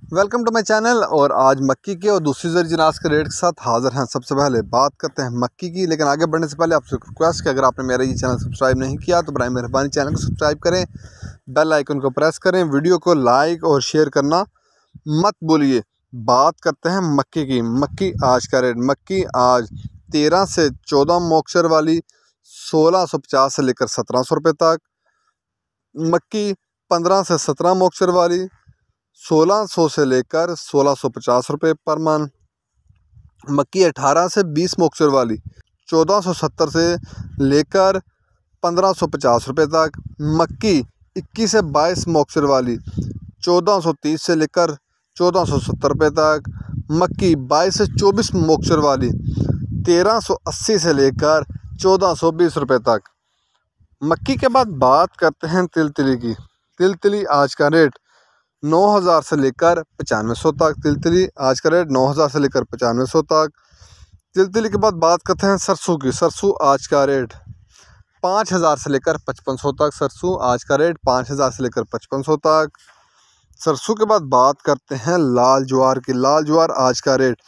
Welcome to my channel. और आज मक्की के और दूसरी ज़रूरी जिनास के रेट के साथ हाज़िर हैं। सबसे पहले बात करते हैं मक्की की, लेकिन आगे बढ़ने से पहले आपसे रिक्वेस्ट कि अगर आपने मेरा ये चैनल सब्सक्राइब नहीं किया तो बराए मेहरबानी चैनल को सब्सक्राइब करें, बेल आइकन को प्रेस करें, वीडियो को लाइक और शेयर करना मत भूलिए। बात करते हैं मक्की की। मक्की आज का रेट, मक्की आज 13 से 14 मॉक्चर वाली 1650 से लेकर 1700 रुपये तक। मक्की 15 से 17 मॉक्चर वाली 1600 से लेकर 1650 रुपये पर मन। मक्की 18 से 20 मॉक्चर वाली 1470 से लेकर 1550 रुपये तक। मक्की 21 से 22 मॉक्चर वाली 1430 से लेकर 1470 रुपये तक। मक्की 22 से 24 मॉक्चर वाली 1380 से लेकर 1420 रुपये तक। मक्की के बाद बात करते हैं तिलतिली की। तिलतिली आज का रेट 9000 से लेकर 9500 तक। तिलतिली आज का रेट 9000 से लेकर 9500 तक। तिलतिली के बाद बात करते हैं सरसों की। सरसों आज का रेट 5000 से लेकर 5500 तक। सरसों आज का रेट 5000 से लेकर 5500 तक। सरसों के बाद बात करते हैं लाल ज्वार की। लाल ज्वार आज का रेट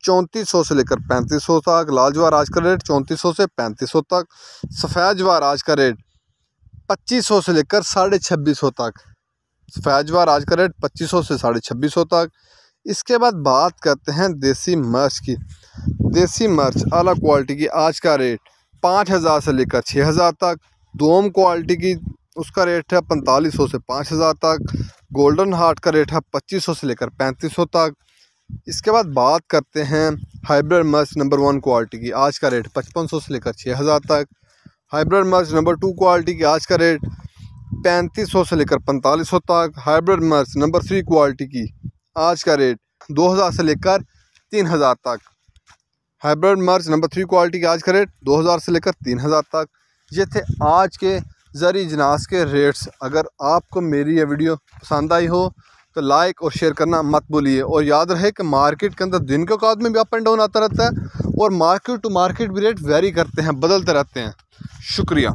3400 से लेकर 3500 तक। लाल ज्वार आज का रेट 3400 से 3500 तक। सफ़ेद ज्वार आज का रेट 2500 से लेकर 2650 तक। सफ़ेद ज्वार आज का रेट 2500 से 2650 तक। इसके बाद बात करते हैं देसी मिर्च की। देसी मिर्च आला क्वालिटी की आज का रेट 5000 से लेकर 6000 तक। दोम क्वालिटी की उसका रेट है 4500 से 5000 तक। गोल्डन हार्ट का रेट है 2500 से लेकर 3500 तक। इसके बाद बात करते हैं हाइब्रिड मिर्च नंबर 1 क्वालिटी की। आज का रेट 5500 से लेकर 6000 तक। हाइब्रिड मिर्च नंबर 2 क्वालिटी की आज का रेट 3500 से लेकर 4500 तक। हाइब्रिड मिर्च नंबर 3 क्वालिटी की आज का रेट 2000 से लेकर 3000 तक। हाइब्रिड मिर्च नंबर 3 क्वालिटी की आज का रेट 2000 से लेकर 3000 तक। ये थे आज के ज़रूरी जिनास के रेट्स। अगर आपको मेरी ये वीडियो पसंद आई हो तो लाइक और शेयर करना मत भूलिए। और याद रहे कि मार्केट के अंदर दिन के औकात में भी अप एंड डाउन आता रहता है और मार्केट टू मार्केट भी रेट वेरी करते हैं, बदलते रहते हैं। शुक्रिया।